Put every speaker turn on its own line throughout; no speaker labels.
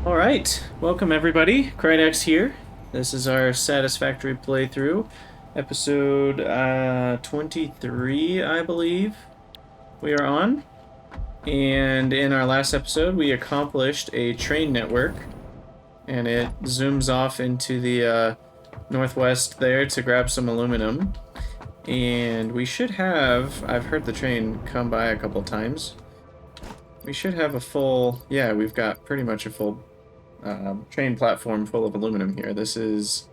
All right, welcome everybody. Krydax here. This is our Satisfactory playthrough, episode 23, I believe we are on. And in our last episode, we accomplished a train network, and it zooms off into the northwest there to grab some aluminum. And we should have, I've heard the train come by a couple times. We should have a full, yeah, we've got pretty much a full train platform full of aluminum here. This is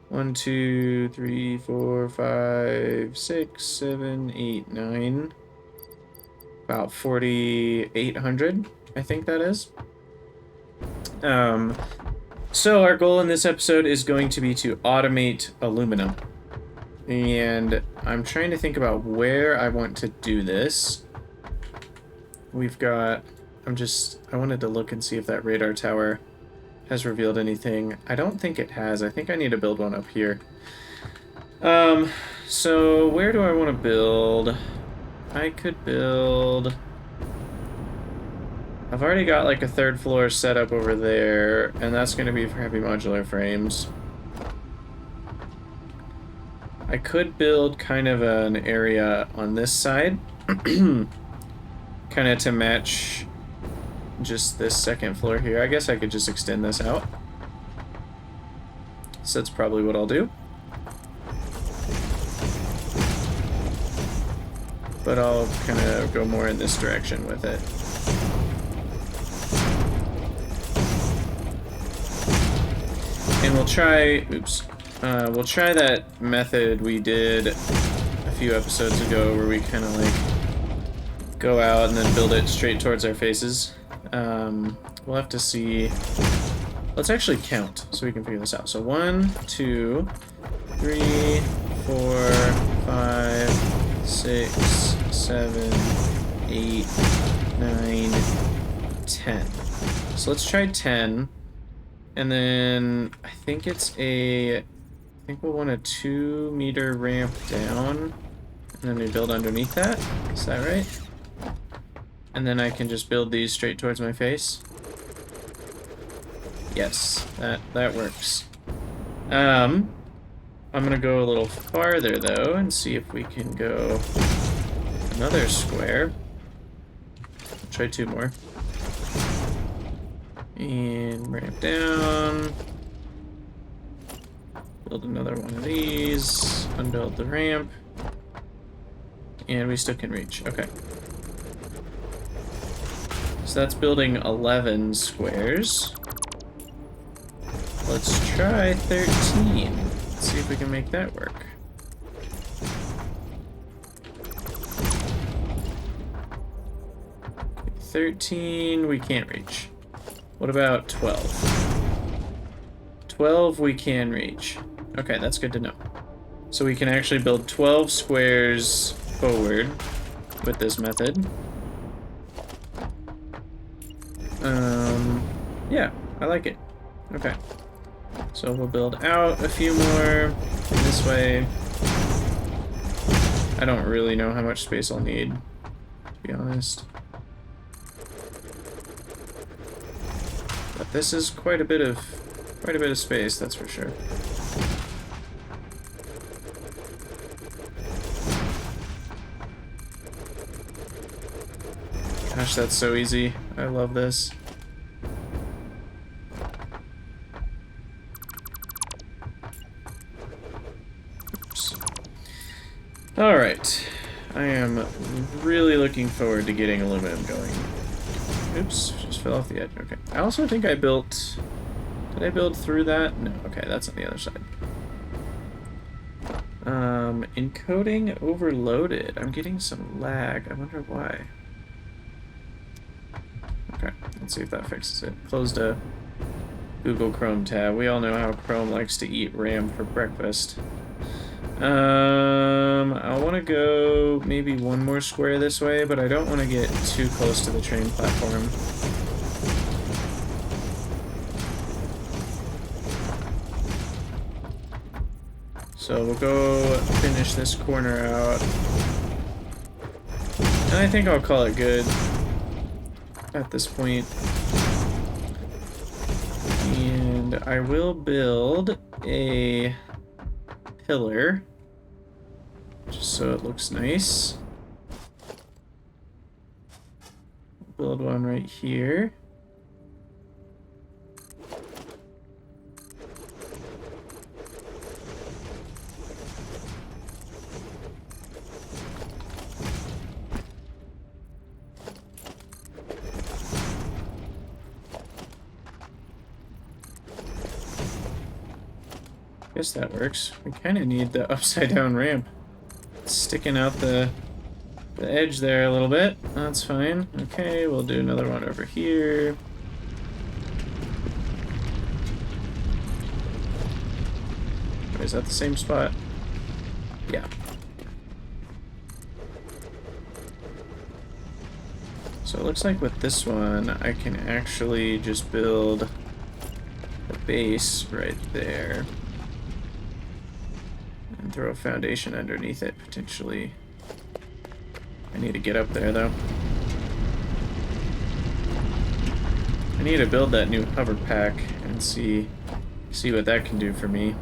1, 2, 3, 4, 5, 6, 7, 8, 9. About 4,800, I think that is. So our goal in this episode is going to be to automate aluminum. And I'm trying to think about where I want to do this. We've got... I wanted to look and see if that radar tower has revealed anything. I don't think it has. I think I need to build one up here. So where do I want to build? I could build... I've already got like a third floor set up over there, and that's going to be for heavy modular frames. I could build kind of an area on this side, kind of to match just this second floor here. I guess I could just extend this out. So that's probably what I'll do. But I'll kind of go more in this direction with it. And we'll try, we'll try that method we did a few episodes ago where we kind of like go out and then build it straight towards our faces. We'll have to see. Let's actually count so we can figure this out. So 1, 2, 3, 4, 5, 6, 7, 8, 9, 10. So let's try 10. And then I think we'll want a 2-meter ramp down. And then we build underneath that. Is that right? And then I can just build these straight towards my face. Yes, that works. I'm gonna go a little farther though and see if we can go another square. I'll try 2 more. And ramp down. Build another one of these. Unbuild the ramp. And we still can reach. Okay. So that's building 11 squares. Let's try 13. Let's see if we can make that work. 13 we can't reach. What about 12? 12 we can reach. Okay, that's good to know. So we can actually build 12 squares forward with this method. Yeah, I like it. Okay. So we'll build out a few more this way. I don't really know how much space I'll need, to be honest. But this is quite a bit of space, that's for sure. Gosh, that's so easy. I love this. Oops. Alright. I am really looking forward to getting aluminum going. Oops, just fell off the edge. Okay. I also think I built... Did I build through that? No. Okay, that's on the other side. Encoding overloaded. I'm getting some lag. I wonder why. Okay, let's see if that fixes it. Closed a Google Chrome tab. We all know how Chrome likes to eat RAM for breakfast. I want to go maybe 1 more square this way, but I don't want to get too close to the train platform. So we'll go finish this corner out. And I think I'll call it good at this point. And I will build a pillar just so it looks nice. Build one right here. Guess that works. We kind of need the upside down ramp. It's sticking out the edge there a little bit. That's fine. Okay, we'll do another one over here. Is that the same spot? Yeah. So it looks like with this one, I can actually just build a base right there. And throw a foundation underneath it, potentially. I need to get up there, though. I need to build that new hover pack and see what that can do for me.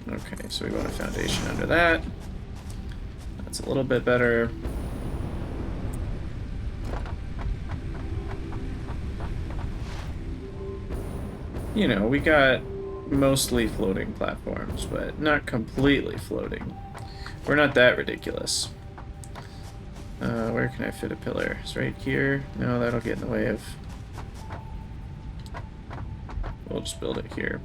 Okay, so we want a foundation under that. That's a little bit better. You know, we got mostly floating platforms, but not completely floating. We're not that ridiculous. Where can I fit a pillar? It's right here. No, that'll get in the way of... We'll just build it here.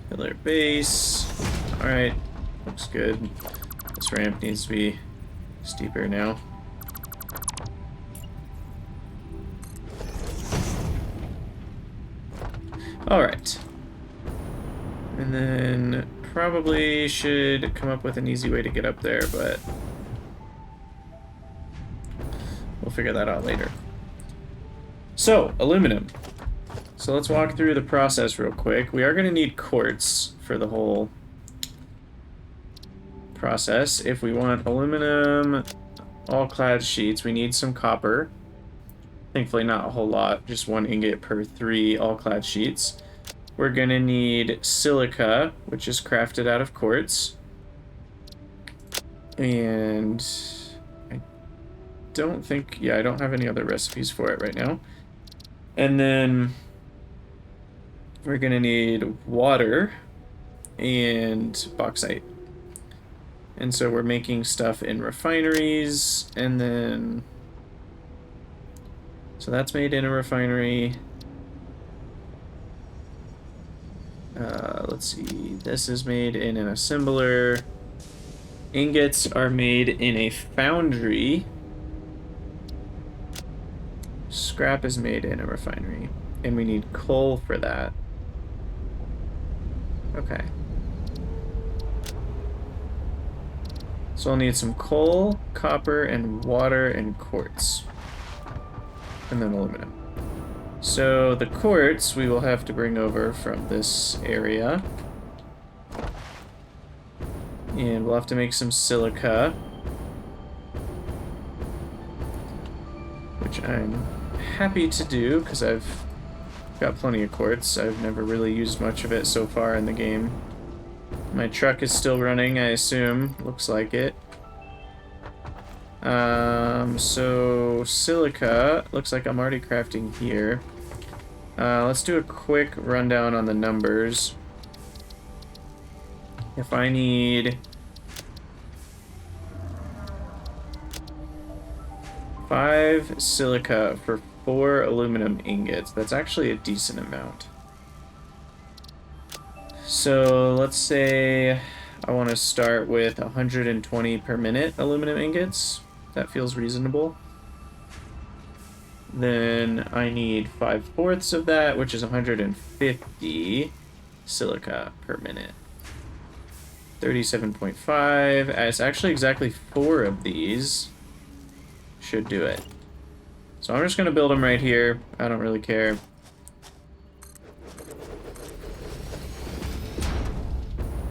Pillar base. Alright, looks good. This ramp needs to be steeper now. Alright. And then probably should come up with an easy way to get up there, but we'll figure that out later. So, aluminum. So let's walk through the process real quick. We are going to need quartz for the whole process. If we want aluminum all-clad sheets, we need some copper. Thankfully not a whole lot, just 1 ingot per 3 all-clad sheets. We're gonna need silica, which is crafted out of quartz. And I don't think, yeah, I don't have any other recipes for it right now. And then we're gonna need water and bauxite. And so we're making stuff in refineries, and then... So that's made in a refinery. Let's see, this is made in an assembler. Ingots are made in a foundry. Scrap is made in a refinery. And we need coal for that. Okay. So I'll need some coal, copper, and water, and quartz. And then aluminum. So the quartz we will have to bring over from this area. And we'll have to make some silica. Which I'm happy to do, because I've got plenty of quartz. I've never really used much of it so far in the game. My truck is still running, I assume. Looks like it. So silica, looks like I'm already crafting here. Let's do a quick rundown on the numbers. If I need 5 silica for 4 aluminum ingots, that's actually a decent amount. So let's say I want to start with 120 per minute aluminum ingots. That feels reasonable. Then I need 5/4 of that, which is 150 silica per minute. 37.5. It's actually exactly 4 of these. Should do it. So I'm just going to build them right here. I don't really care.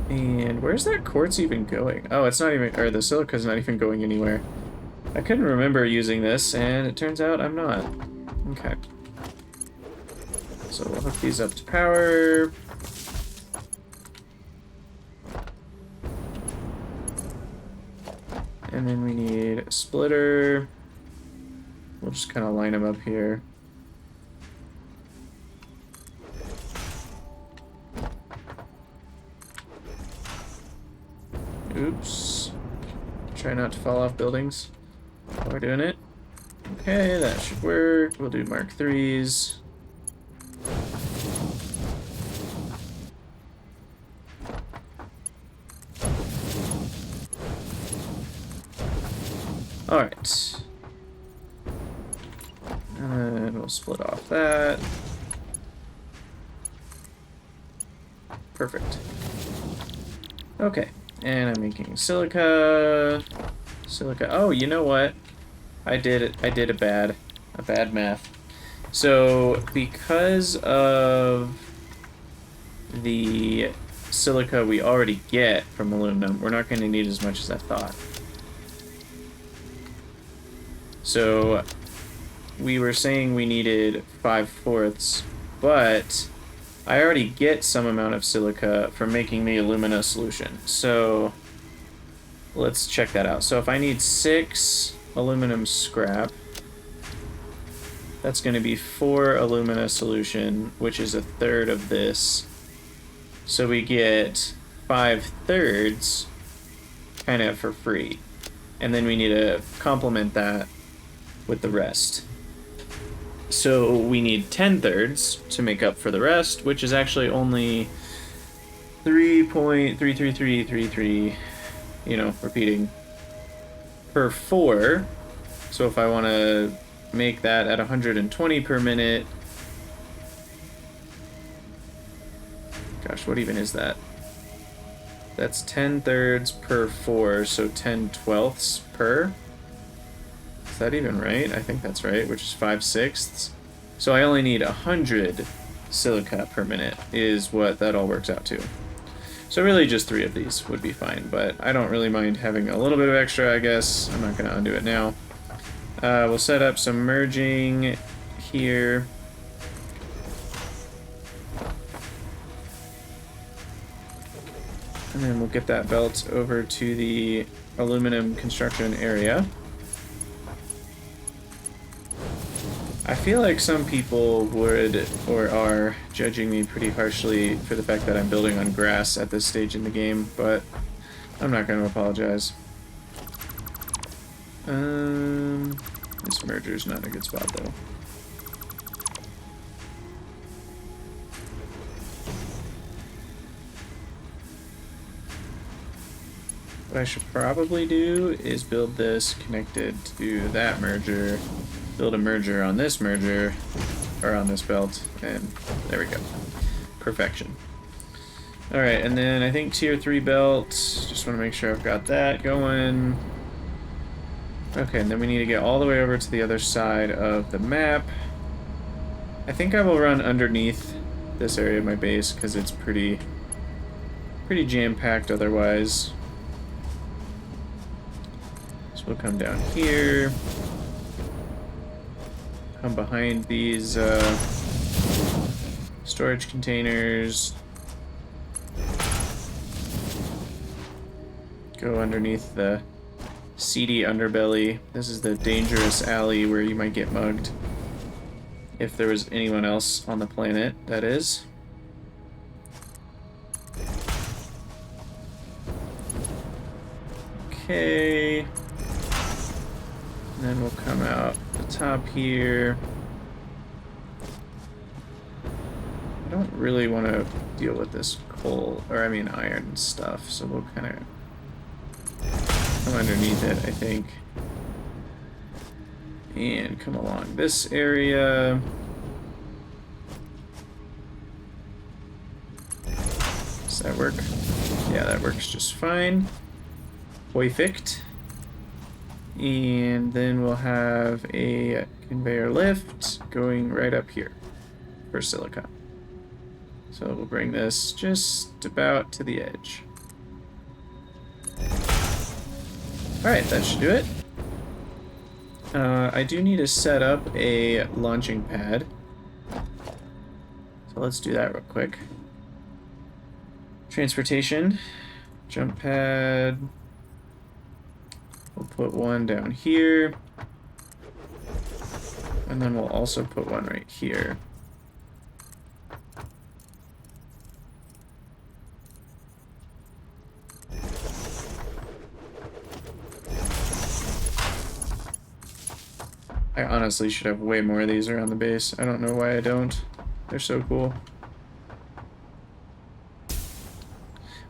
And where's that quartz even going? Oh, it's not even, or the silica's not even going anywhere. I couldn't remember using this, and it turns out I'm not. Okay. So we'll hook these up to power. And then we need a splitter. We'll just kind of line them up here. Oops. Try not to fall off buildings while we're doing it. Okay, that should work. We'll do Mark 3s. Alright. And then we'll split off that. Perfect. Okay. And I'm making silica. Silica. Oh, you know what? I did a bad math. So because of the silica we already get from aluminum, we're not going to need as much as I thought. So we were saying we needed 5/4, but I already get some amount of silica from making the alumina solution. So let's check that out. So if I need 6 aluminum scrap, that's going to be 4 alumina solution, which is 1/3 of this. So we get 5/3 kind of for free. And then we need to complement that with the rest. So we need 10/3 to make up for the rest, which is actually only 3.33333, repeating, per 4. So if I want to make that at 120 per minute, gosh, what even is that? That's 10/3 per 4, so 10/12 per. Is that even right? I think that's right, which is 5/6. So I only need 100 silica per minute is what that all works out to. So really just 3 of these would be fine, but I don't really mind having a little bit of extra, I guess. I'm not going to undo it now. We'll set up some merging here. And then we'll get that belt over to the aluminum construction area. I feel like some people would or are judging me pretty harshly for the fact that I'm building on grass at this stage in the game, but I'm not going to apologize. This merger's not a good spot though. What I should probably do is build this connected to that merger, build a merger on this merger, or on this belt, and there we go. Perfection. Alright, and then I think tier 3 belt, just want to make sure I've got that going. Okay, and then we need to get all the way over to the other side of the map. I think I will run underneath this area of my base, because it's pretty jam-packed otherwise. So we'll come down here. Come behind these storage containers. Go underneath the seedy underbelly. This is the dangerous alley where you might get mugged. If there was anyone else on the planet, that is. Okay. And then we'll come out the top here. I don't really want to deal with this coal, or I mean iron stuff, so we'll kind of come underneath it, I think. And come along this area. Does that work? Yeah, that works just fine. Perfect. And then we'll have a conveyor lift going right up here for silica. So we'll bring this just about to the edge. Alright, that should do it. I do need to set up a launching pad. So let's do that real quick. Transportation. Jump pad. We'll put one down here. And then we'll also put one right here. I honestly should have way more of these around the base. I don't know why I don't. They're so cool.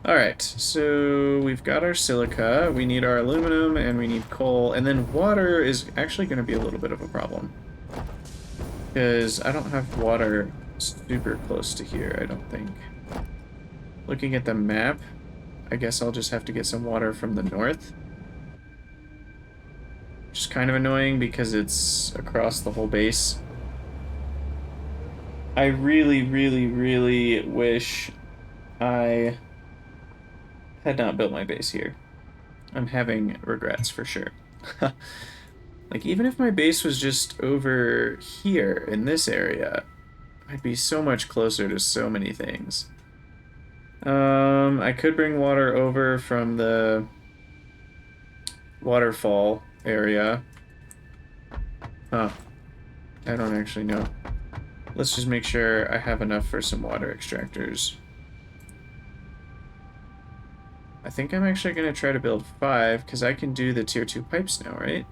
Alright, so we've got our silica, we need our aluminum, and we need coal, and then water is actually going to be a little bit of a problem. Because I don't have water super close to here, I don't think. Looking at the map, I guess I'll just have to get some water from the north. Which is kind of annoying because it's across the whole base. I really, really, really wish I had not built my base here. I'm having regrets for sure. Like, even if my base was just over here in this area, I'd be so much closer to so many things. I could bring water over from the waterfall area. Huh. I don't actually know. Let's just make sure I have enough for some water extractors. I think I'm actually going to try to build 5, because I can do the tier 2 pipes now, right?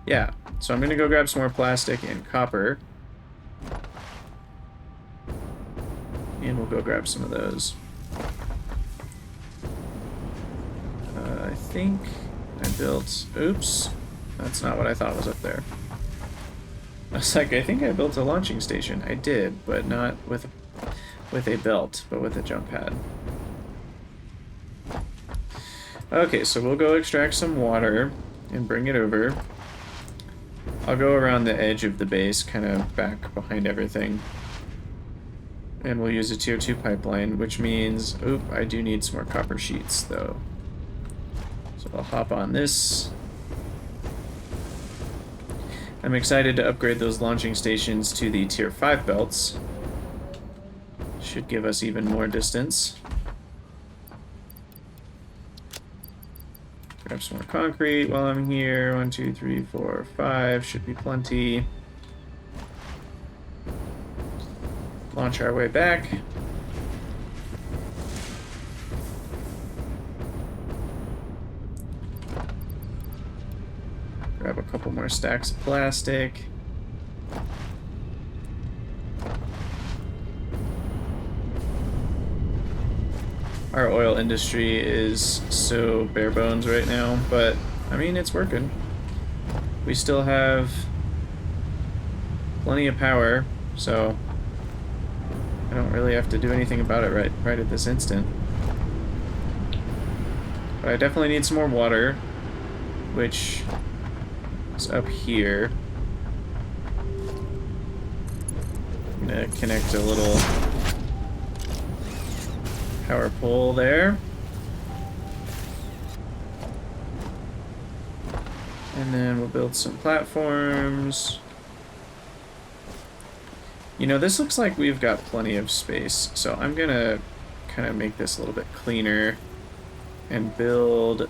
Yeah, so I'm going to go grab some more plastic and copper. And we'll go grab some of those. I think I built... Oops. That's not what I thought was up there. I was like, I think I built a launching station. I did, but not with a belt, but with a jump pad. Okay, so we'll go extract some water and bring it over. I'll go around the edge of the base, kind of back behind everything. And we'll use a tier 2 pipeline, which means... Oop, I do need some more copper sheets, though. So I'll hop on this. I'm excited to upgrade those launching stations to the tier 5 belts. Should give us even more distance. Grab some more concrete while I'm here. 1, 2, 3, 4, 5. Should be plenty. Launch our way back. Grab a couple more stacks of plastic. Our oil industry is so bare bones right now, but I mean, it's working. We still have plenty of power, so I don't really have to do anything about it right at this instant. But I definitely need some more water, which is up here. I'm gonna connect a little power pole there. And then we'll build some platforms. You know, this looks like we've got plenty of space, so I'm gonna kind of make this a little bit cleaner and build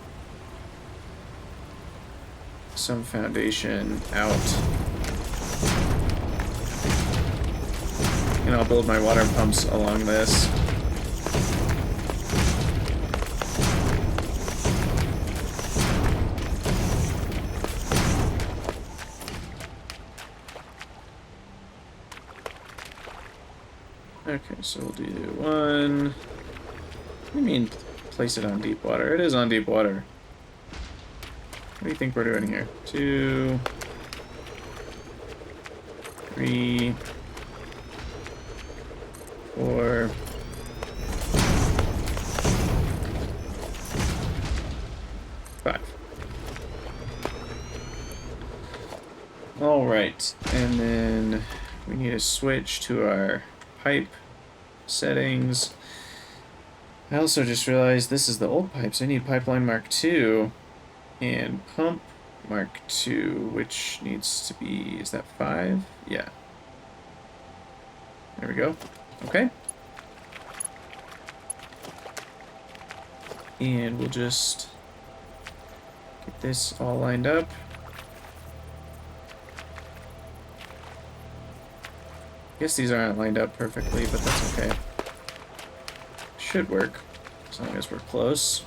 some foundation out. And I'll build my water pumps along this. Okay, so we'll do 1. What do you mean, place it on deep water? It is on deep water. What do you think we're doing here? 2, 3, 4. 5. All right, and then we need to switch to our pipe settings. I also just realized this is the old pipes. I need pipeline mark 2. And pump, Mark 2, which needs to be, is that 5? Yeah. There we go. Okay. And we'll just get this all lined up. I guess these aren't lined up perfectly, but that's okay. Should work, as long as we're close.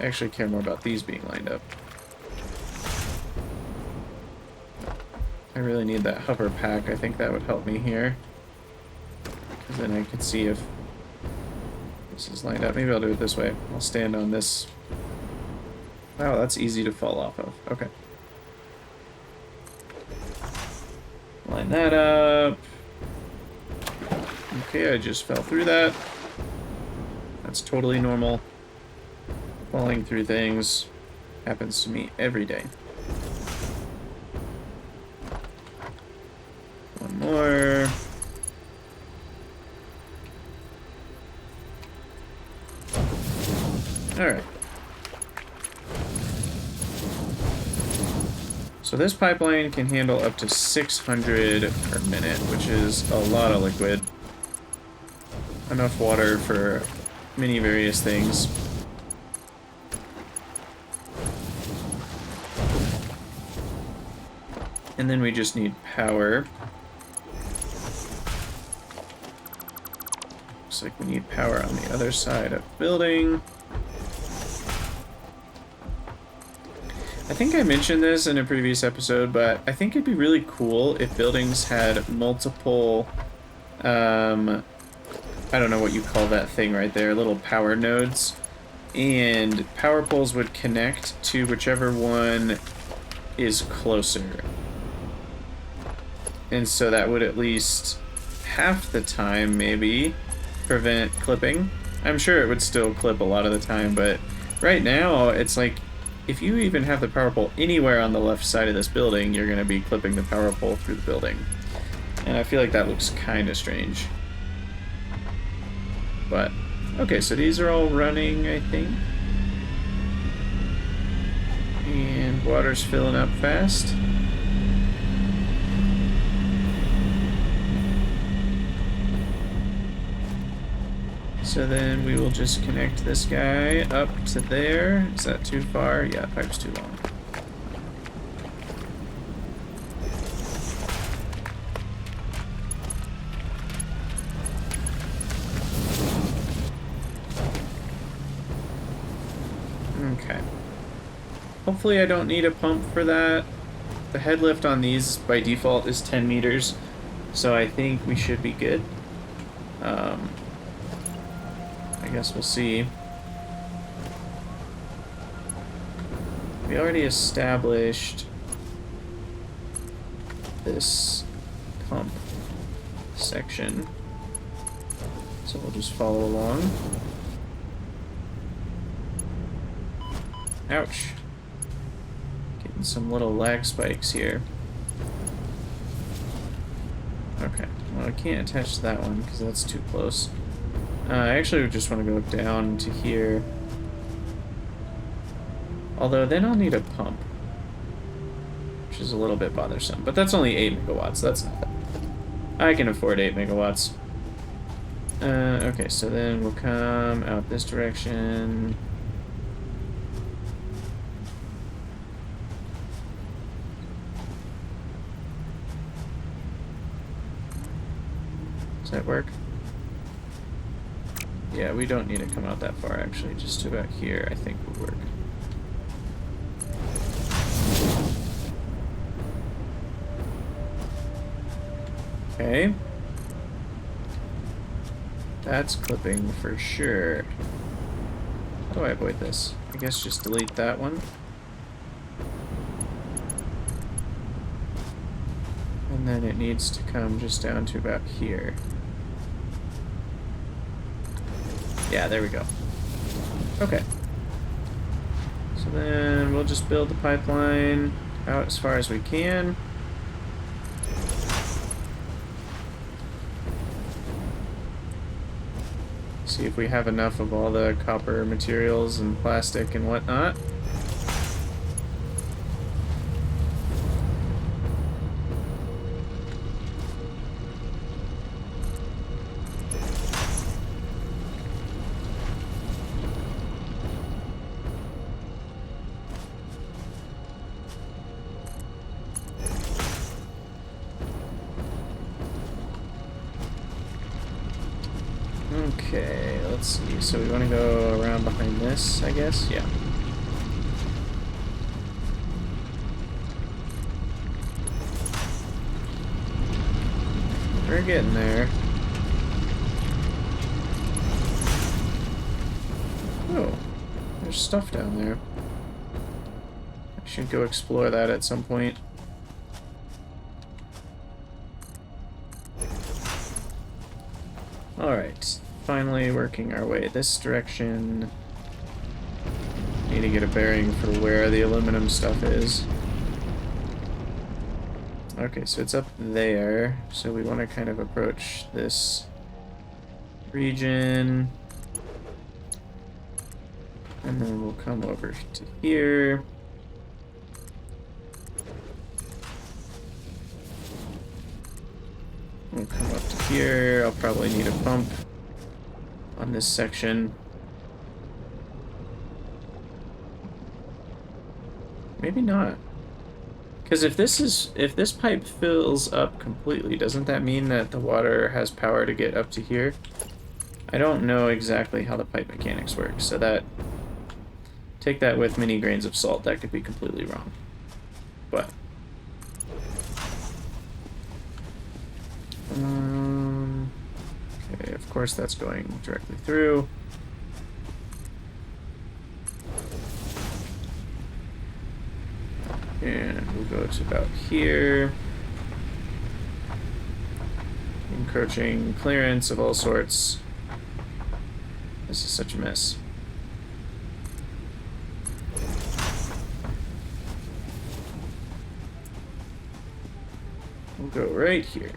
I actually care more about these being lined up. I really need that hover pack. I think that would help me here. Because then I can see if this is lined up. Maybe I'll do it this way. I'll stand on this. Wow, that's easy to fall off of. Okay. Line that up. Okay, I just fell through that. That's totally normal. Falling through things happens to me every day. One more. Alright. So this pipeline can handle up to 600 per minute, which is a lot of liquid. Enough water for many various things. And then we just need power. Looks like we need power on the other side of the building. I think I mentioned this in a previous episode, but I think it'd be really cool if buildings had multiple, I don't know what you call that thing right there, little power nodes. And power poles would connect to whichever one is closer. And so that would at least half the time, maybe, prevent clipping. I'm sure it would still clip a lot of the time, but right now, it's like, if you even have the power pole anywhere on the left side of this building, you're going to be clipping the power pole through the building. And I feel like that looks kind of strange. But, okay, so these are all running, I think. And water's filling up fast. So then we will just connect this guy up to there. Is that too far? Yeah, pipe's too long. Okay. Hopefully I don't need a pump for that. The head lift on these by default is 10 meters, so I think we should be good. I guess we'll see. We already established this pump section, so we'll just follow along. Ouch. Getting some little lag spikes here. Okay, well I can't attach to that one because that's too close. I actually just want to go down to here. Although then I'll need a pump, which is a little bit bothersome. But that's only 8 megawatts. That's not bad. I can afford 8 megawatts. Okay, so then we'll come out this direction. Does that work? Yeah, we don't need to come out that far, actually. Just about here, I think, would work. Okay. That's clipping for sure. How do I avoid this? I guess just delete that one. And then it needs to come just down to about here. Yeah, there we go. Okay. So then we'll just build the pipeline out as far as we can. See if we have enough of all the copper materials and plastic and whatnot. Okay, let's see. So we want to go around behind this, I guess? Yeah. We're getting there. Oh, there's stuff down there. I should go explore that at some point. Alright, finally working our way this direction. Need to get a bearing for where the aluminum stuff is. Okay, so it's up there, so we want to kind of approach this region. And then we'll come over to here. We'll come up to here. I'll probably need a pump on this section. Maybe not. Because if this pipe fills up completely, doesn't that mean that the water has power to get up to here? I don't know exactly how the pipe mechanics work, so that take that with many grains of salt. That could be completely wrong. But okay, of course that's going directly through. And we'll go to about here. Encroaching clearance of all sorts. This is such a mess. We'll go right here.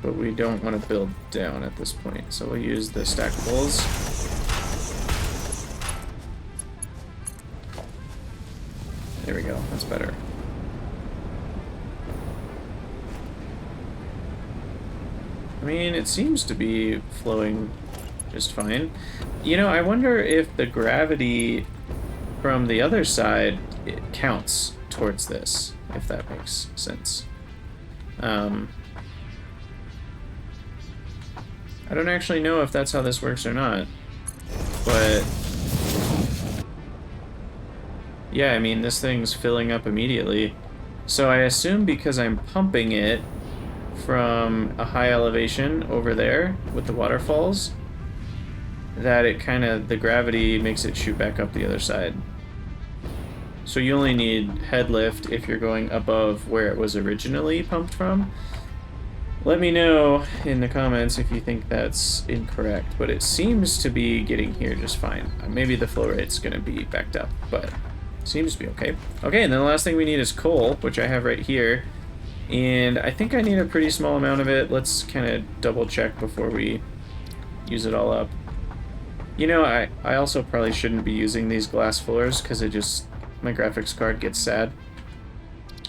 But we don't want to build down at this point, so we'll use the stackables. There we go, that's better. I mean, it seems to be flowing just fine. You know, I wonder if the gravity from the other side counts towards this, if that makes sense. I don't actually know if that's how this works or not, but yeah, I mean, this thing's filling up immediately. So I assume because I'm pumping it from a high elevation over there with the waterfalls, that it kind of, the gravity makes it shoot back up the other side. So you only need head lift if you're going above where it was originally pumped from. Let me know in the comments if you think that's incorrect, but it seems to be getting here just fine. Maybe the flow rate's going to be backed up, but seems to be okay. Okay, and then the last thing we need is coal, which I have right here. And I think I need a pretty small amount of it. Let's kind of double check before we use it all up. You know, I also probably shouldn't be using these glass floors because it just, my graphics card gets sad.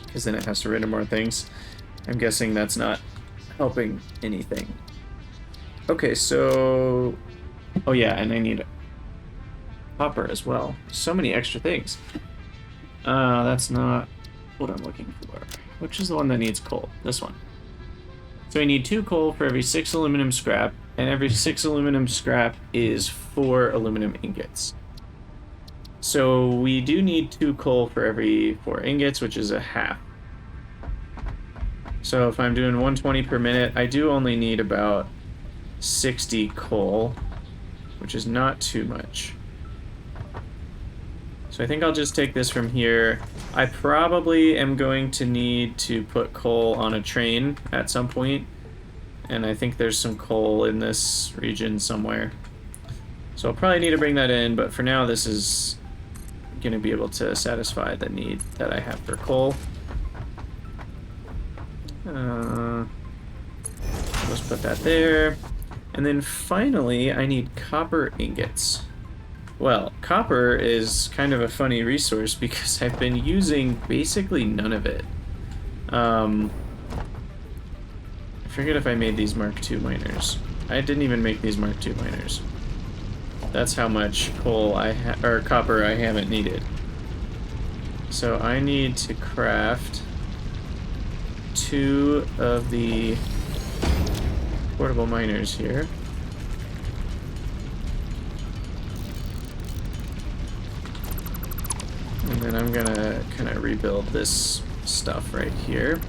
Because then it has to render more things. I'm guessing that's not helping anything. Okay, so... oh yeah, and I need copper as well. So many extra things. That's not what I'm looking for. Which is the one that needs coal? This one. So I need 2 coal for every 6 aluminum scrap, and every 6 aluminum scrap is 4 aluminum ingots. So we do need 2 coal for every 4 ingots, which is a half. So if I'm doing 120 per minute, I do only need about 60 coal, which is not too much. So I think I'll just take this from here. I probably am going to need to put coal on a train at some point, and I think there's some coal in this region somewhere. So I'll probably need to bring that in, but for now this is going to be able to satisfy the need that I have for coal. Let's put that there. And then finally, I need copper ingots. Well, copper is kind of a funny resource because I've been using basically none of it. I forget if I made these Mark II miners. I didn't even make these Mark II miners. That's how much coal or copper I haven't needed. So I need to craft 2 of the portable miners here. And then I'm gonna kind of rebuild this stuff right here.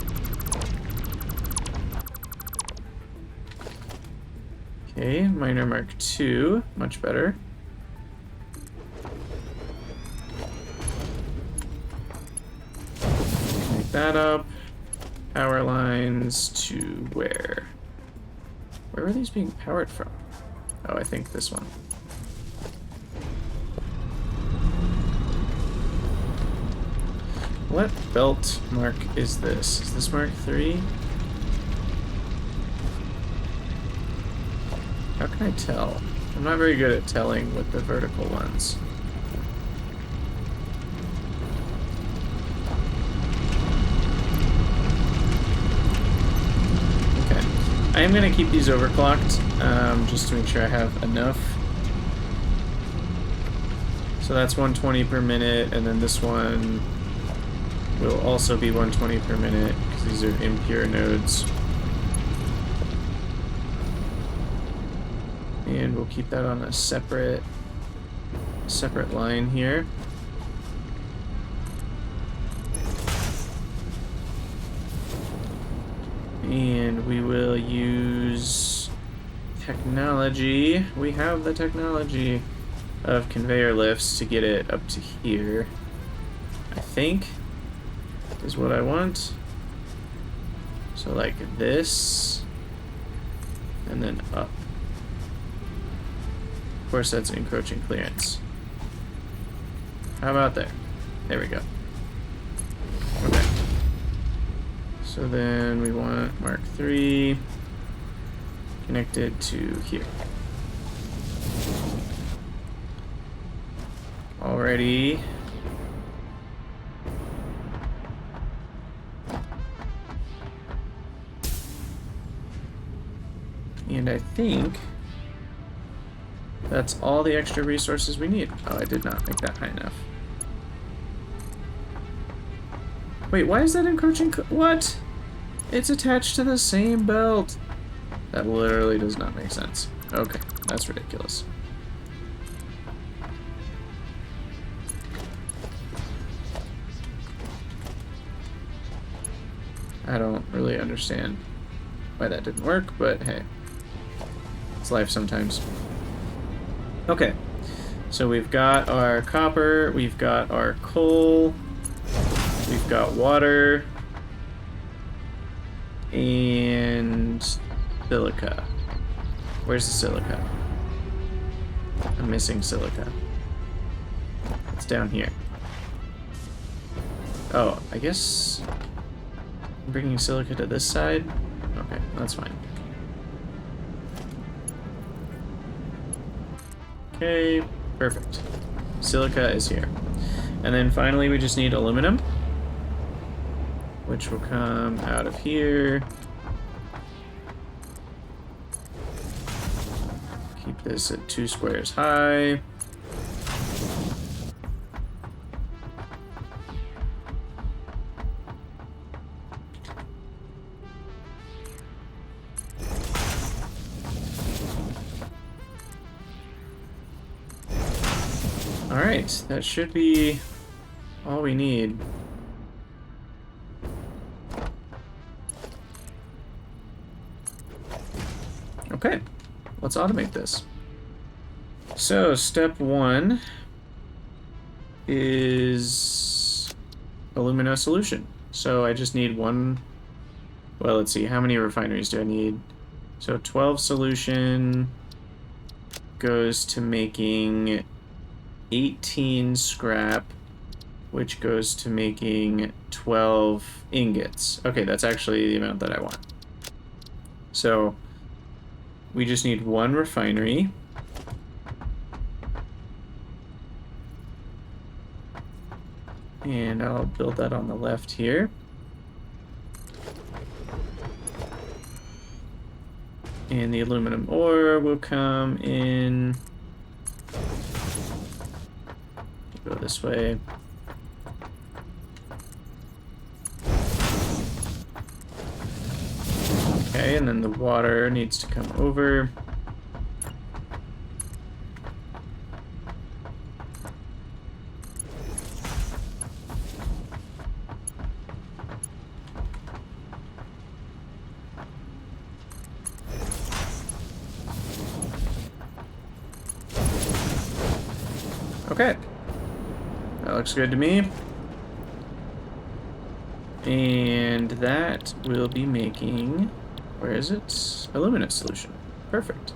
Okay, miner mark 2, much better. Connect that up. Power lines to where? Where are these being powered from? Oh, I think this one. What belt mark is this? Is this mark 3? How can I tell? I'm not very good at telling with the vertical ones. Okay. I am going to keep these overclocked, just to make sure I have enough. So that's 120 per minute, and then this one will also be 120 per minute, because these are impure nodes. And we'll keep that on a separate line here. And we will use technology. We have the technology of conveyor lifts to get it up to here, I think, is what I want. So like this, and then up. Of course, that's encroaching clearance. How about there? There we go. Okay. So then we want Mark 3 connected to here. Alrighty. And I think that's all the extra resources we need. Oh, I did not make that high enough. Wait, why is that encroaching? What? It's attached to the same belt. That literally does not make sense. Okay, that's ridiculous. I don't really understand why that didn't work, but hey, it's life sometimes. Okay, so we've got our copper, we've got our coal, we've got water, and silica. Where's the silica? I'm missing silica. It's down here. Oh, I guess I'm bringing silica to this side. Okay, that's fine. Okay, perfect. Silica is here. And then finally we just need aluminum, which will come out of here. Keep this at 2 squares high. Alright, that should be all we need. Okay, let's automate this. So, step 1 is alumina solution. So I just need one, well, let's see, how many refineries do I need? So 12 solution goes to making 18 scrap, which goes to making 12 ingots. Okay, that's actually the amount that I want. So we just need one refinery. And I'll build that on the left here. And the aluminum ore will come in. Go this way. Okay, and then the water needs to come over. Okay. That looks good to me. And that will be making, where is it? A luminous solution. Perfect.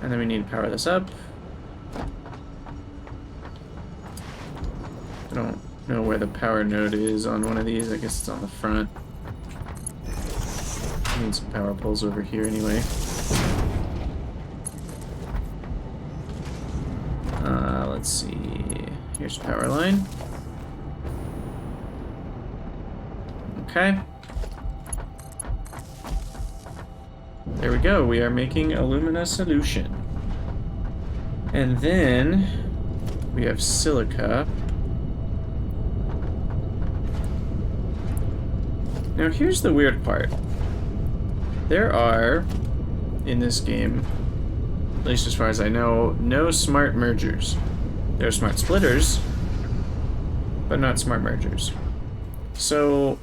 And then we need to power this up. I don't know where the power node is on one of these. I guess it's on the front. Need some power poles over here anyway. Let's see. Here's power line. Okay. There we go. We are making alumina solution. And then we have silica. Now here's the weird part. There are, in this game, at least as far as I know, no smart mergers. There are smart splitters, but not smart mergers. So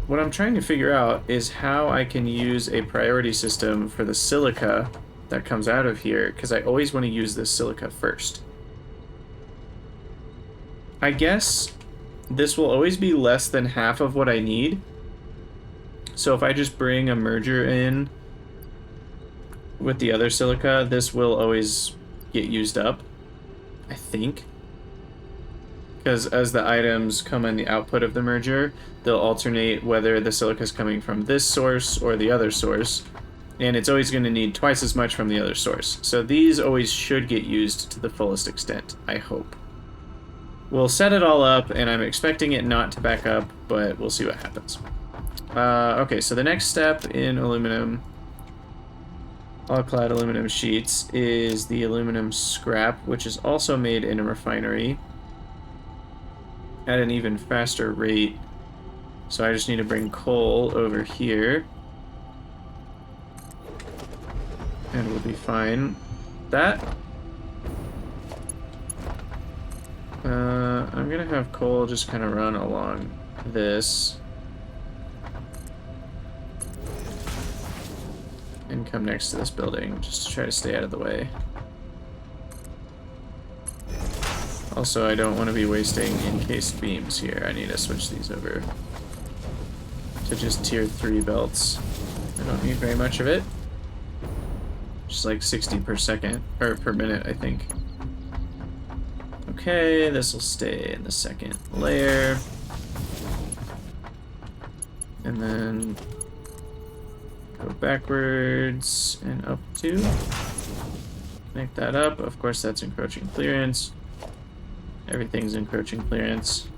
what I'm trying to figure out is how I can use a priority system for the silica that comes out of here, because I always want to use this silica first. I guess this will always be less than half of what I need. So if I just bring a merger in with the other silica, this will always get used up, I think. Because as the items come in the output of the merger, they'll alternate whether the silica is coming from this source or the other source. And it's always going to need twice as much from the other source. So these always should get used to the fullest extent, I hope. We'll set it all up, and I'm expecting it not to back up, but we'll see what happens. Okay, so the next step in aluminum, all-clad aluminum sheets, is the aluminum scrap, which is also made in a refinery at an even faster rate. So I just need to bring coal over here, and we'll be fine. That. I'm gonna have coal just kind of run along this and come next to this building just to try to stay out of the way. Also, I don't want to be wasting encased beams here. I need to switch these over to just tier 3 belts. I don't need very much of it. Just like 60 per second, or per minute, I think. Okay, this will stay in the second layer. And then go backwards and up 2. Connect that up. Of course, that's encroaching clearance. Everything's encroaching clearance.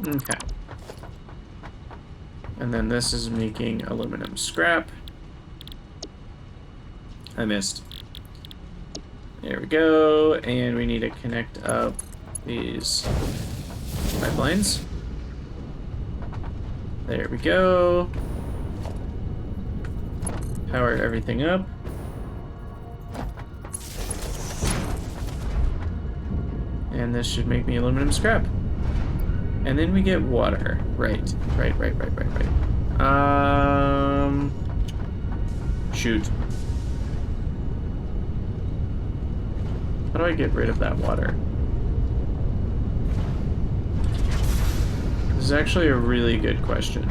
Okay. And then this is making aluminum scrap. I missed. There we go. And we need to connect up these pipelines. There we go. Power everything up. And this should make me aluminum scrap. And then we get water. Right. Shoot. How do I get rid of that water? This is actually a really good question.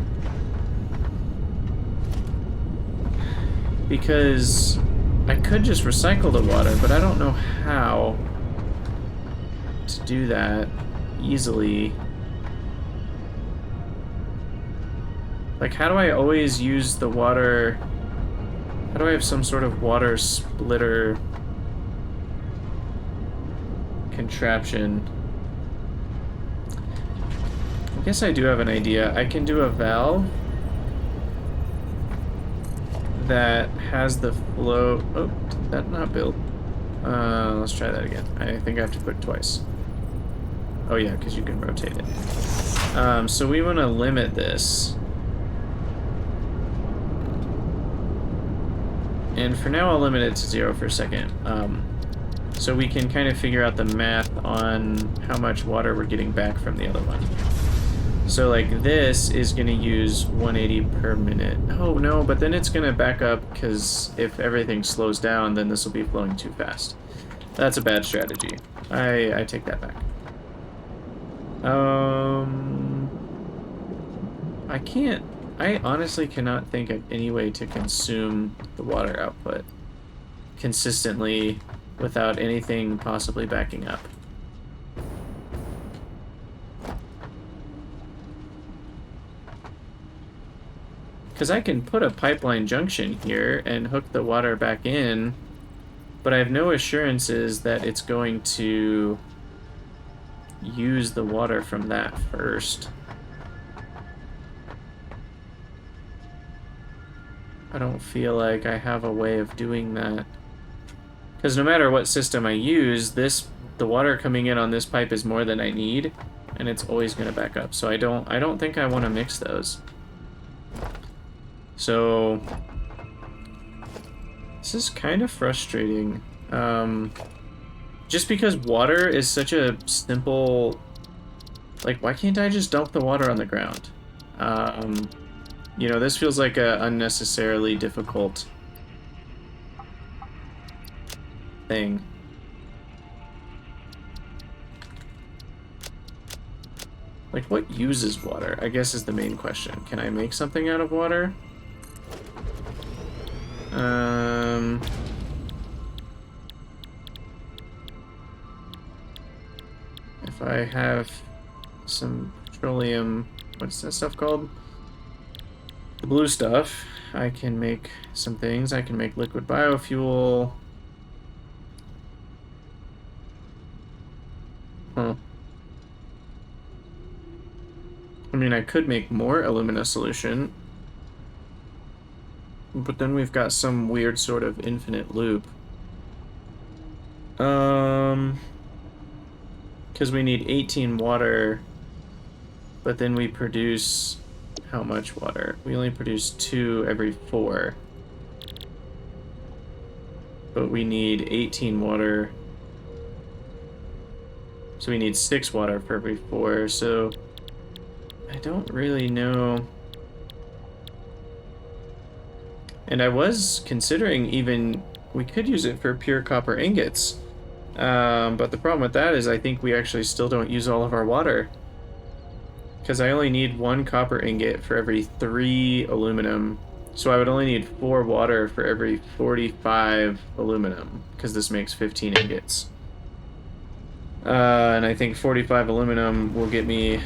Because I could just recycle the water, but I don't know how to do that easily. Like, how do I always use the water? How do I have some sort of water splitter contraption? I guess I do have an idea. I can do a valve that has the flow. Oh, did that not build? Let's try that again. I think I have to put it twice. Oh yeah, because you can rotate it. So we want to limit this. And for now, I'll limit it to 0 for a second. So we can kind of figure out the math on how much water we're getting back from the other one. So like this is going to use 180 per minute. Oh no, but then it's going to back up because if everything slows down, then this will be flowing too fast. That's a bad strategy. I take that back. I honestly cannot think of any way to consume the water output consistently without anything possibly backing up. Because I can put a pipeline junction here and hook the water back in, but I have no assurances that it's going to use the water from that first. I don't feel like I have a way of doing that. Because no matter what system I use, the water coming in on this pipe is more than I need, and it's always going to back up. So I don't think I want to mix those. So this is kind of frustrating. Just because water is such a simple, like, why can't I just dump the water on the ground? You know, this feels like a unnecessarily difficult thing. Like, what uses water, I guess, is the main question. Can I make something out of water? If I have some petroleum, what's that stuff called? The blue stuff, I can make some things. I can make liquid biofuel. Huh. I mean, I could make more alumina solution, but then we've got some weird sort of infinite loop. Because we need 18 water, but then we produce how much water? We only produce 2 every 4. But we need 18 water. So we need 6 water for every 4, so I don't really know. And I was considering even, we could use it for pure copper ingots. But the problem with that is I think we actually still don't use all of our water. Because I only need 1 copper ingot for every 3 aluminum. So I would only need 4 water for every 45 aluminum. Because this makes 15 ingots. And I think 45 aluminum will get me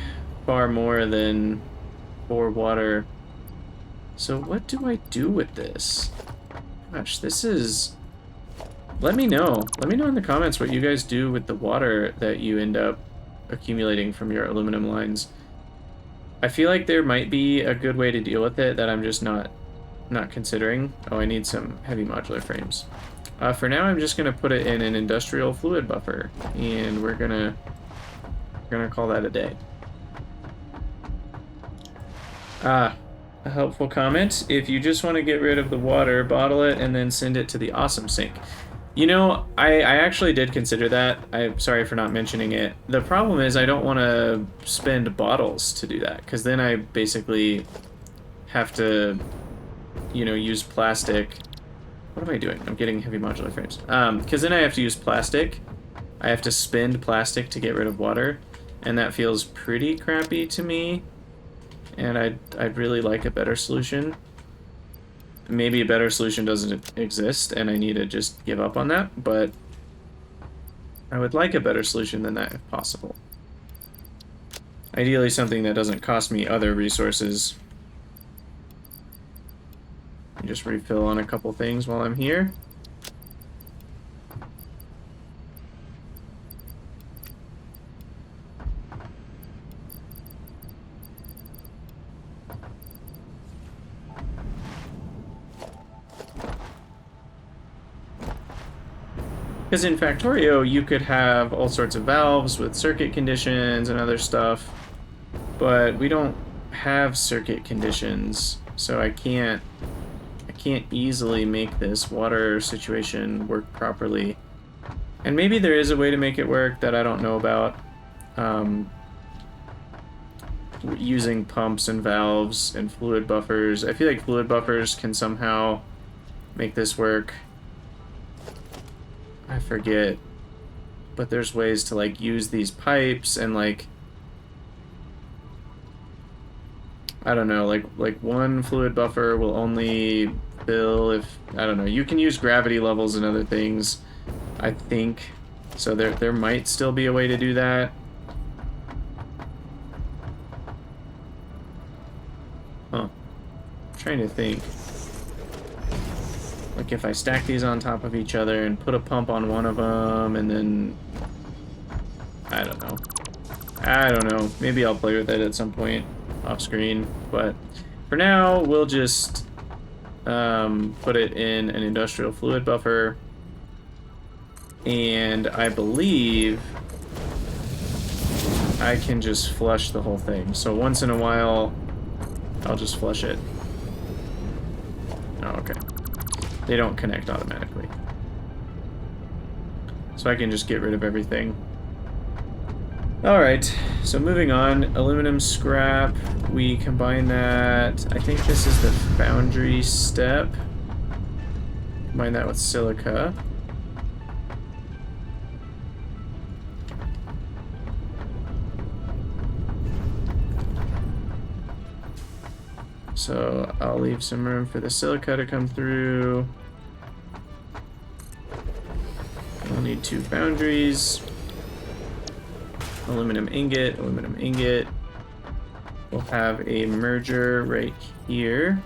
far more than 4 water. So what do I do with this? Gosh, this is... Let me know. Let me know in the comments what you guys do with the water that you end up accumulating from your aluminum lines. I feel like there might be a good way to deal with it that I'm just not considering. Oh, I need some heavy modular frames. For now, I'm just gonna put it in an industrial fluid buffer, and we're gonna call that a day. A helpful comment: if you just want to get rid of the water, bottle it and then send it to the awesome sink. You know, I actually did consider that. I'm sorry for not mentioning it. The problem is I don't want to spend bottles to do that, because then I basically have to, you know, use plastic. What am I doing? I'm getting heavy modular frames. Because then I have to use plastic. I have to spend plastic to get rid of water, and that feels pretty crappy to me. And I'd really like a better solution. Maybe a better solution doesn't exist, and I need to just give up on that, but I would like a better solution than that if possible. Ideally something that doesn't cost me other resources. Just refill on a couple things while I'm here. Because in Factorio, you could have all sorts of valves with circuit conditions and other stuff, but we don't have circuit conditions, so I can't easily make this water situation work properly. And maybe there is a way to make it work that I don't know about. Using pumps and valves and fluid buffers. I feel like fluid buffers can somehow make this work. I forget. But there's ways to, like, use these pipes and, like, I don't know, like one fluid buffer will only fill if, I don't know, you can use gravity levels and other things, I think. So there might still be a way to do that. Huh. I'm trying to think. Like if I stack these on top of each other and put a pump on one of them and then, I don't know. Maybe I'll play with it at some point off screen, but for now we'll just put it in an industrial fluid buffer, and I believe I can just flush the whole thing. So once in a while I'll just flush it. Oh, okay. They don't connect automatically. So I can just get rid of everything. Alright, so moving on, aluminum scrap, we combine that, I think this is the foundry step, combine that with silica. So I'll leave some room for the silica to come through. We'll need 2 foundries. Aluminum ingot. We'll have a merger right here.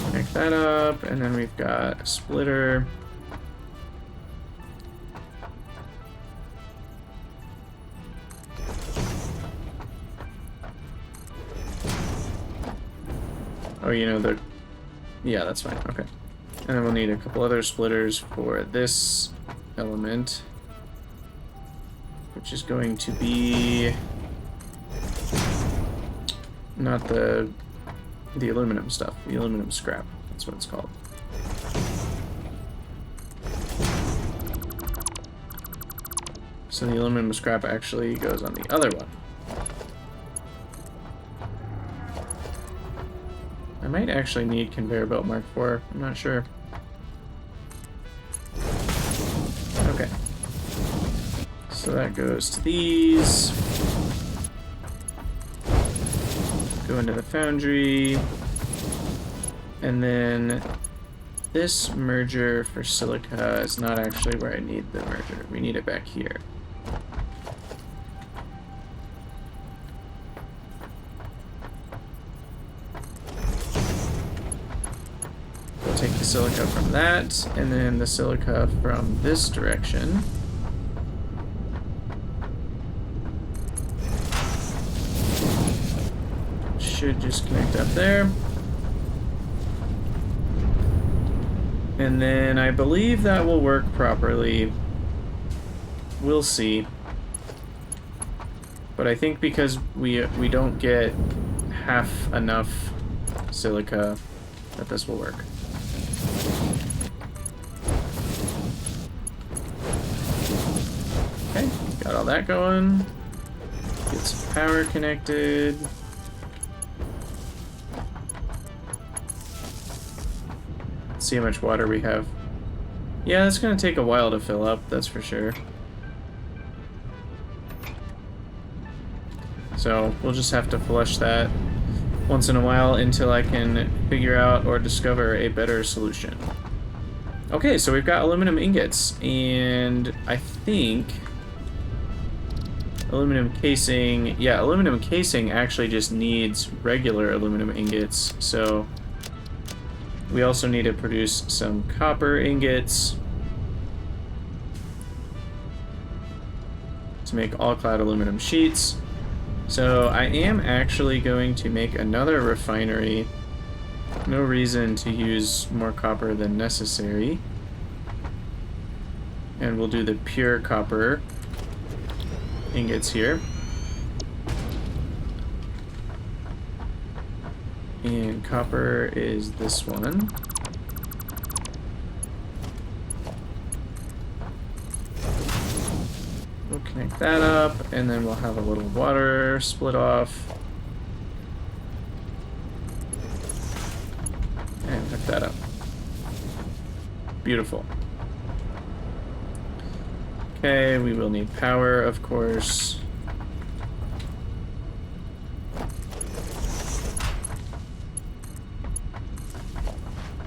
Connect that up, and then we've got a splitter. Oh, you know, yeah, that's fine, okay. And then we'll need a couple other splitters for this element, which is going to be not the aluminum stuff, the aluminum scrap. That's what it's called. So the aluminum scrap actually goes on the other one. I might actually need conveyor belt Mark IV. I'm not sure. Okay. So that goes to these. Go into the foundry. And then this merger for silica is not actually where I need the merger. We need it back here. Take the silica from that, and then the silica from this direction. Should just connect up there. And then I believe that will work properly. We'll see. But I think because we don't get half enough silica, that this will work. Okay, got all that going. Get some power connected. Let's see how much water we have. Yeah, it's gonna take a while to fill up, that's for sure. So we'll just have to flush that once in a while until I can figure out or discover a better solution. Okay, so we've got aluminum ingots, and I think aluminum casing, yeah, aluminum casing actually just needs regular aluminum ingots, so we also need to produce some copper ingots to make all-clad aluminum sheets. So I am actually going to make another refinery. No reason to use more copper than necessary. And we'll do the pure copper ingots here. And copper is this one. We'll connect that up, and then we'll have a little water split off. And hook that up. Beautiful. Okay, we will need power, of course.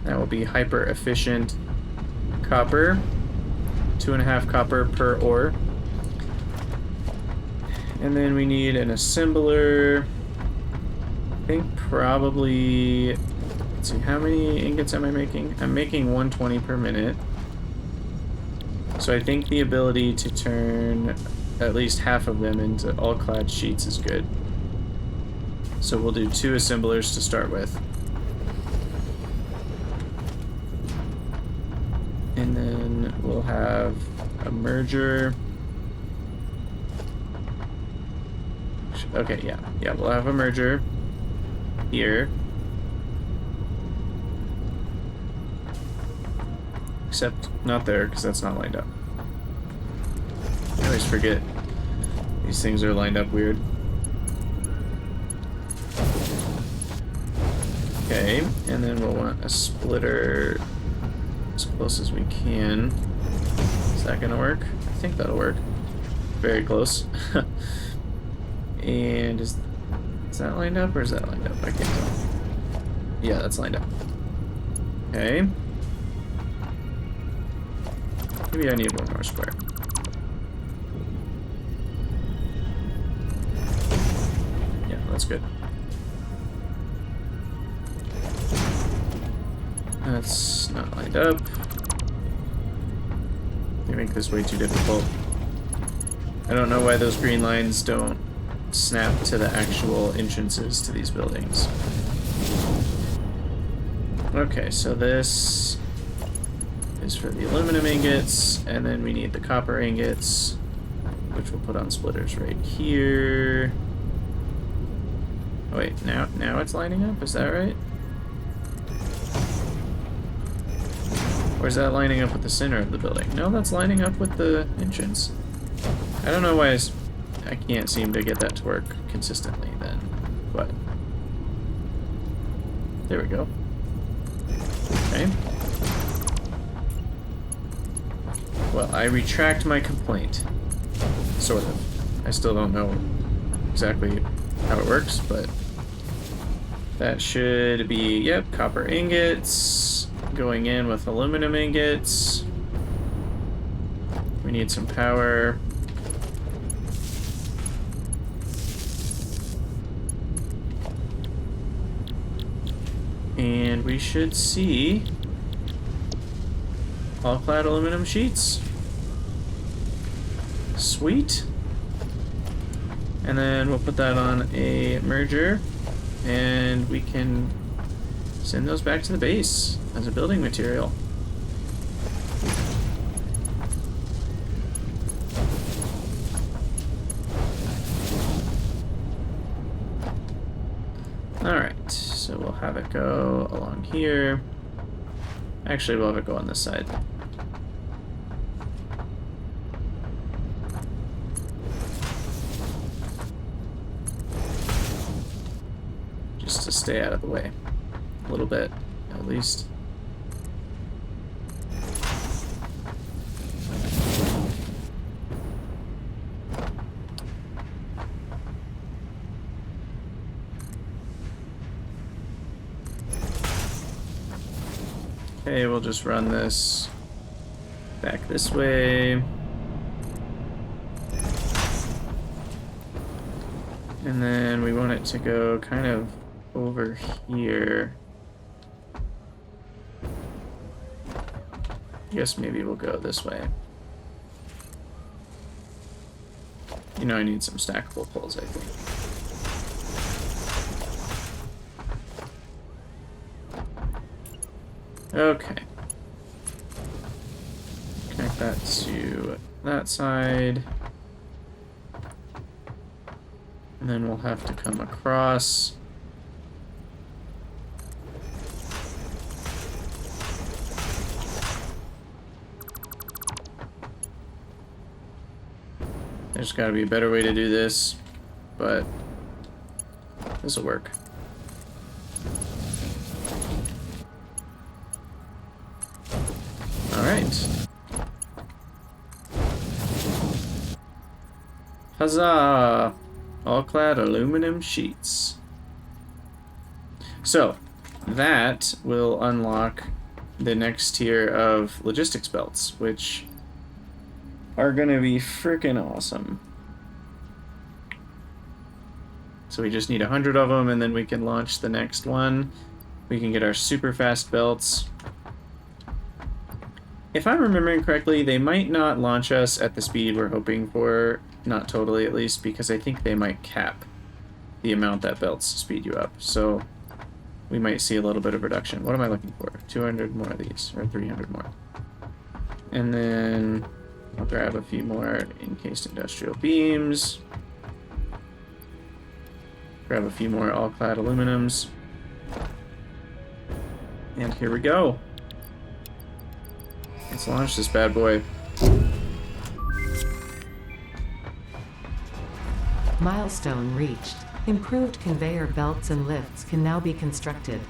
That will be hyper efficient copper. 2.5 copper per ore. And then we need an assembler. I think probably... Let's see, how many ingots am I making? I'm making 120 per minute. So I think the ability to turn at least half of them into all-clad sheets is good. So we'll do 2 assemblers to start with. And then we'll have a merger. Okay, yeah, we'll have a merger here. Except not there, because that's not lined up. I always forget these things are lined up weird. Okay, and then we'll want a splitter as close as we can. Is that gonna work? I think that'll work. Very close. And is that lined up or is that lined up? I can't tell. Yeah, that's lined up. Okay. Maybe I need one more square. Yeah, that's good. That's not lined up. They make this way too difficult. I don't know why those green lines don't snap to the actual entrances to these buildings. Okay, so this is for the aluminum ingots, and then we need the copper ingots, which we'll put on splitters right here. Oh wait, now it's lining up? Is that right? Or is that lining up with the center of the building? No, that's lining up with the entrance. I don't know why I can't seem to get that to work consistently then, but there we go. Okay. Well, I retract my complaint. Sort of. I still don't know exactly how it works, but that should be, yep, copper ingots going in with aluminum ingots. We need some power. And we should see all-clad aluminum sheets. Sweet. And then we'll put that on a merger, and we can send those back to the base as a building material. Alright, so we'll have it go along here. Actually, we'll have it go on this side. Just to stay out of the way. A little bit, at least. Okay, we'll just run this back this way. And then we want it to go kind of over here. I guess maybe we'll go this way. You know, I need some stackable poles, I think. Okay. Connect that to that side. And then we'll have to come across. There's got to be a better way to do this, but this will work. All right. Huzzah! All-clad aluminum sheets. So, that will unlock the next tier of logistics belts, which are gonna be freaking awesome. So we just need 100 of them, and then we can launch the next one. We can get our super fast belts. If I'm remembering correctly, they might not launch us at the speed we're hoping for. Not totally, at least, because I think they might cap the amount that belts speed you up. So we might see a little bit of reduction. What am I looking for? 200 more of these, or 300 more. And then I'll grab a few more encased industrial beams. Grab a few more all-clad aluminums. And here we go. Let's launch this bad boy.
Milestone reached. Improved conveyor belts and lifts can now be constructed.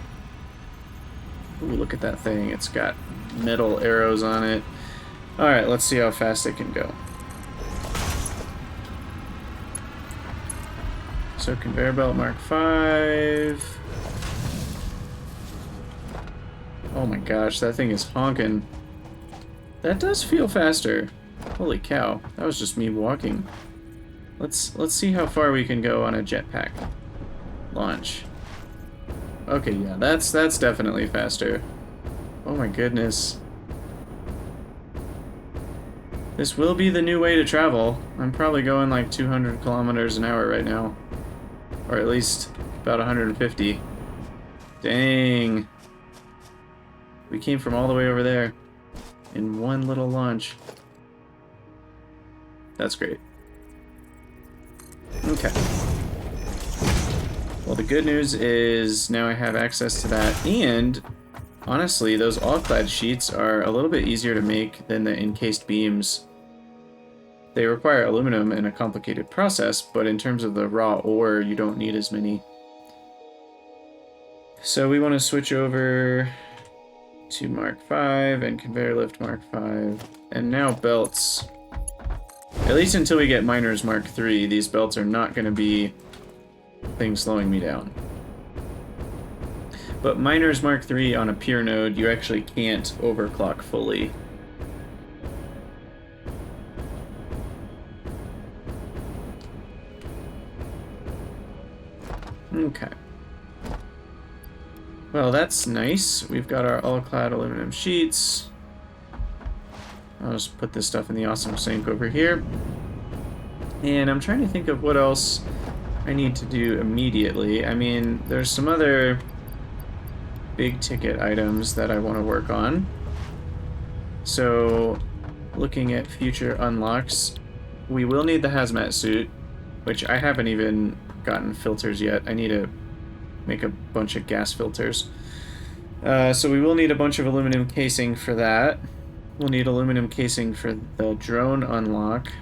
Ooh, look at that thing. It's got metal arrows on it. Alright, let's see how fast it can go. So conveyor belt Mark 5. Oh my gosh, that thing is honking. That does feel faster. Holy cow, that was just me walking. Let's see how far we can go on a jetpack launch. Okay, yeah, that's definitely faster. Oh my goodness. This will be the new way to travel. I'm probably going like 200 kilometers an hour right now. Or at least about 150. Dang. We came from all the way over there in one little launch. That's great. Okay. Well, the good news is now I have access to that, and honestly, those all-clad sheets are a little bit easier to make than the encased beams. They require aluminum in a complicated process, but in terms of the raw ore, you don't need as many. So we want to switch over to Mark 5 and conveyor lift Mark 5, and now belts. At least until we get miners Mark 3, these belts are not going to be things slowing me down. But miners Mark 3 on a pure node, you actually can't overclock fully. Okay. Well, that's nice. We've got our all-clad aluminum sheets. I'll just put this stuff in the awesome sink over here. And I'm trying to think of what else I need to do immediately. I mean, there's some other big ticket items that I want to work on. So, looking at future unlocks, we will need the hazmat suit, which I haven't even gotten filters yet. I need to make a bunch of gas filters. So we will need a bunch of aluminum casing for that. We'll need aluminum casing for the drone unlock.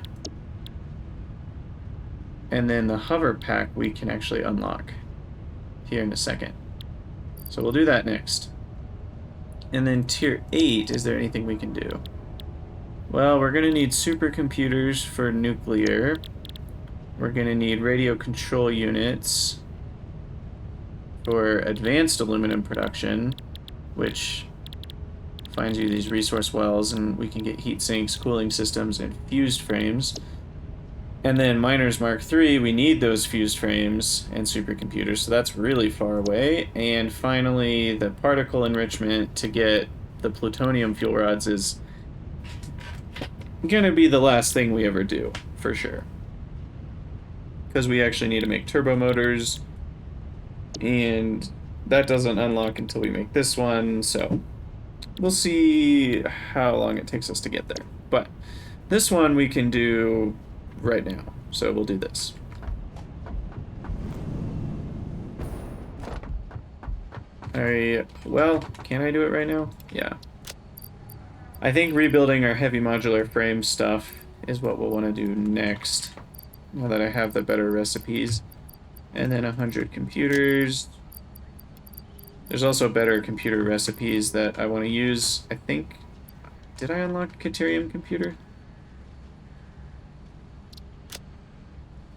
And then the hover pack we can actually unlock here in a second. So we'll do that next. And then tier 8, is there anything we can do? Well, we're going to need supercomputers for nuclear. We're going to need radio control units for advanced aluminum production, which finds you these resource wells, and we can get heat sinks, cooling systems, and fused frames. And then miners Mark III, we need those fused frames and supercomputers, so that's really far away. And finally, the particle enrichment to get the plutonium fuel rods is gonna be the last thing we ever do, for sure. Because we actually need to make turbo motors, and that doesn't unlock until we make this one, so we'll see how long it takes us to get there. But this one we can do right now, so we'll do this. Well, can I do it right now? Yeah. I think rebuilding our heavy modular frame stuff is what we'll want to do next, now that I have the better recipes. And then 100 computers. There's also better computer recipes that I want to use. I think... Did I unlock Caterium computer?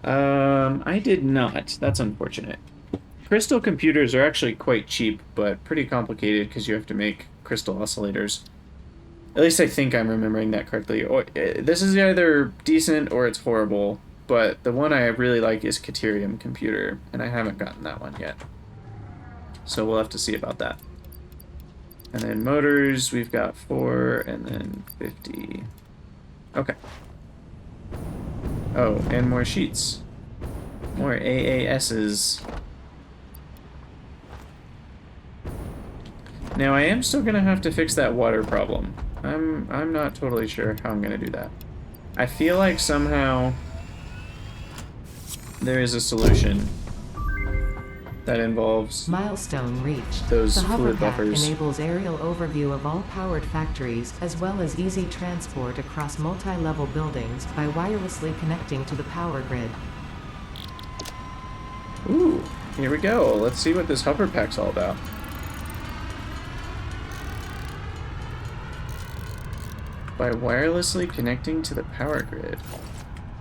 I did not. That's unfortunate. Crystal computers are actually quite cheap, but pretty complicated because you have to make crystal oscillators. At least I think I'm remembering that correctly. This is either decent or it's horrible, but the one I really like is Caterium computer, and I haven't gotten that one yet. So we'll have to see about that. And then motors, we've got 4, and then 50. Okay. Oh, and more sheets. More AASs. Now I am still gonna have to fix that water problem. I'm not totally sure how I'm gonna do that. I feel like somehow there is a solution that involves
Milestone reached.
those
the
fluid
hoverpack
buffers.
enables aerial overview of all powered factories, as well as easy transport across multi-level buildings by wirelessly connecting to the power grid.
Ooh, here we go. Let's see what this hoverpack's all about. By wirelessly connecting to the power grid.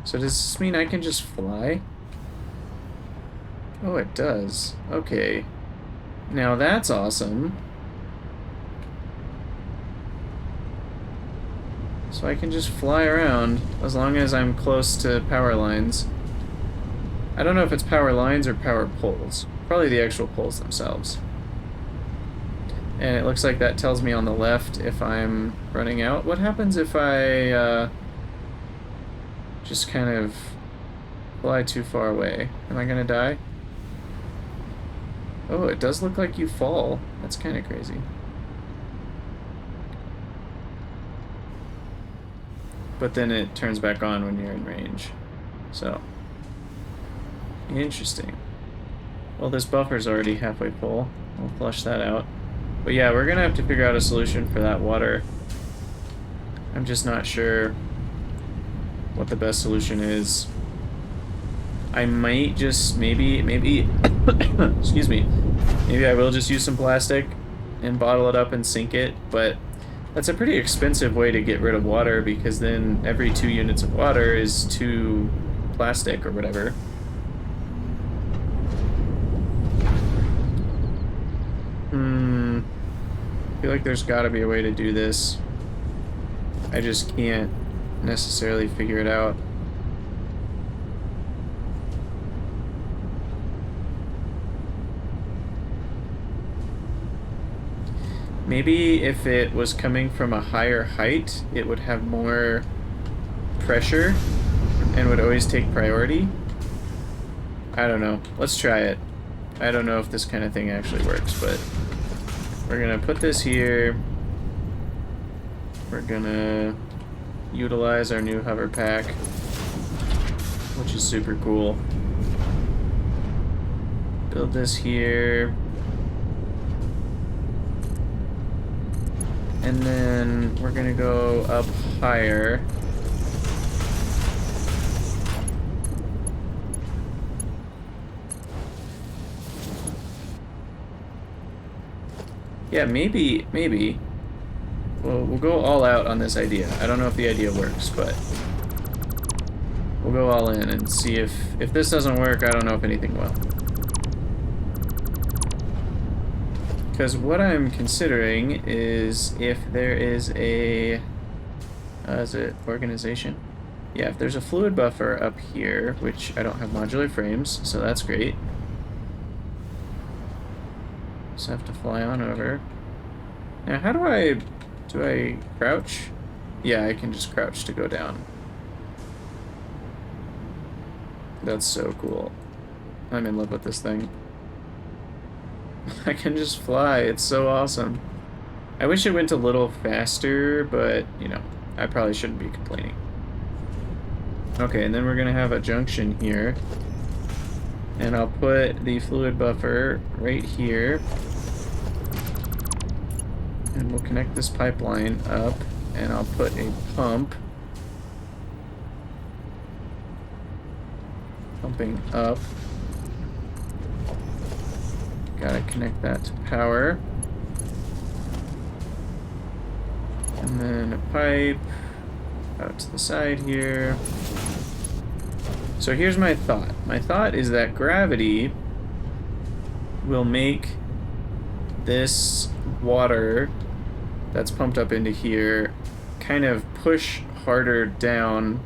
So does this mean I can just fly? Oh, it does. Okay. Now that's awesome. So I can just fly around as long as I'm close to power lines. I don't know if it's power lines or power poles. Probably the actual poles themselves. And it looks like that tells me on the left if I'm running out. What happens if I just kind of fly too far away? Am I gonna die? Oh, it does look like you fall. That's kind of crazy. But then it turns back on when you're in range. So, interesting. Well, this buffer's already halfway full. I'll flush that out. But yeah, we're gonna have to figure out a solution for that water. I'm just not sure what the best solution is. I might just maybe excuse me, maybe I will just use some plastic and bottle it up and sink it, but that's a pretty expensive way to get rid of water, because then every 2 units of water is 2 plastic or whatever. I feel like there's gotta be a way to do this. I just can't necessarily figure it out. Maybe if it was coming from a higher height, it would have more pressure and would always take priority. I don't know. Let's try it. I don't know if this kind of thing actually works, but we're gonna put this here. We're gonna utilize our new hover pack, which is super cool. Build this here. And then we're gonna go up higher. Yeah, maybe. Well, we'll go all out on this idea. I don't know if the idea works, but we'll go all in and see if this doesn't work, I don't know if anything will. Because what I'm considering is if there is a... is it organization? Yeah, if there's a fluid buffer up here, which I don't have modular frames, so that's great. Just have to fly on over. Now, how do I crouch? Yeah, I can just crouch to go down. That's so cool. I'm in love with this thing. I can just fly. It's so awesome. I wish it went a little faster, but, you know, I probably shouldn't be complaining. Okay, and then we're gonna have a junction here. And I'll put the fluid buffer right here. And we'll connect this pipeline up, and I'll put a pump pumping up. Gotta connect that to power. And then a pipe out to the side here. So here's my thought. My thought is that gravity will make this water that's pumped up into here kind of push harder down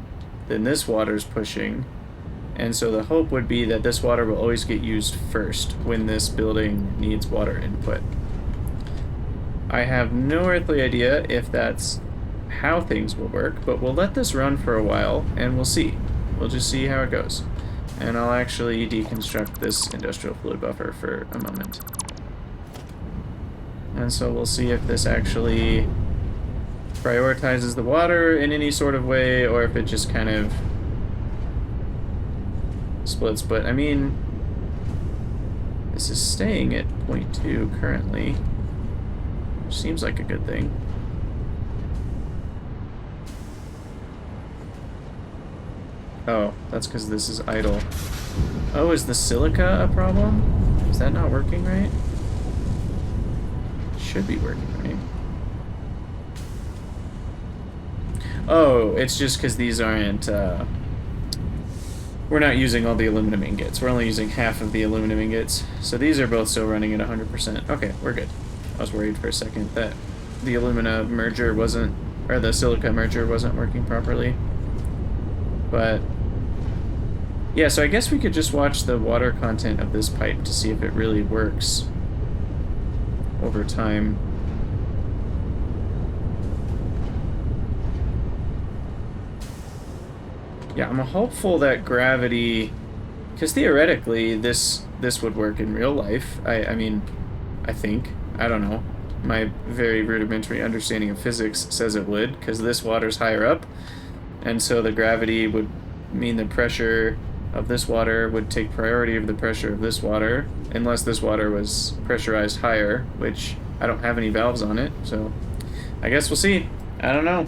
than this water's pushing. And so the hope would be that this water will always get used first when this building needs water input. I have no earthly idea if that's how things will work, but we'll let this run for a while and we'll see. We'll just see how it goes. And I'll actually deconstruct this industrial fluid buffer for a moment. And so we'll see if this actually prioritizes the water in any sort of way, or if it just kind of splits. But I mean, this is staying at 0.2 currently, which seems like a good thing. Oh, that's because this is idle. Oh, is the silica a problem? Is that not working right? It should be working right. Oh, it's just because these aren't, we're not using all the aluminum ingots. We're only using half of the aluminum ingots. So these are both still running at 100%. Okay, we're good. I was worried for a second that the alumina merger wasn't, or the silica merger wasn't working properly. But yeah, so I guess we could just watch the water content of this pipe to see if it really works over time. Yeah, I'm hopeful that gravity, because theoretically this would work in real life. I mean, I think, I don't know. My very rudimentary understanding of physics says it would, because this water's higher up. And so the gravity would mean the pressure of this water would take priority over the pressure of this water, unless this water was pressurized higher, which I don't have any valves on it, so I guess we'll see. I don't know.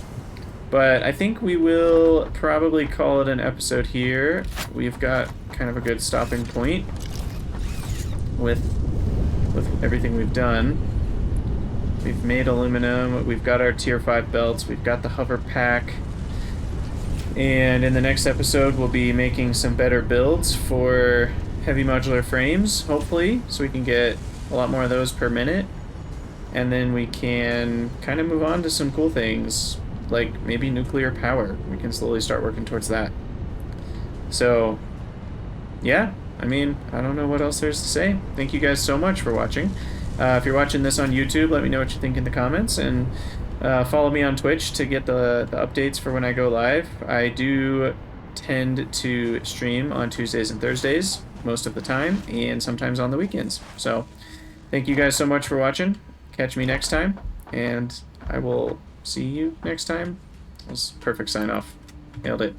But I think we will probably call it an episode here. We've got kind of a good stopping point with everything we've done. We've made aluminum, we've got our tier 5 belts, we've got the hover pack. And in the next episode, we'll be making some better builds for heavy modular frames, hopefully, so we can get a lot more of those per minute. And then we can kind of move on to some cool things, like maybe nuclear power. We can slowly start working towards that. So, yeah, I mean, I don't know what else there's to say. Thank you guys so much for watching. If you're watching this on YouTube, let me know what you think in the comments, and follow me on Twitch to get the updates for when I go live. I do tend to stream on Tuesdays and Thursdays most of the time, and sometimes on the weekends. So thank you guys so much for watching. Catch me next time, and I will see you next time. That was a perfect sign off. Nailed it.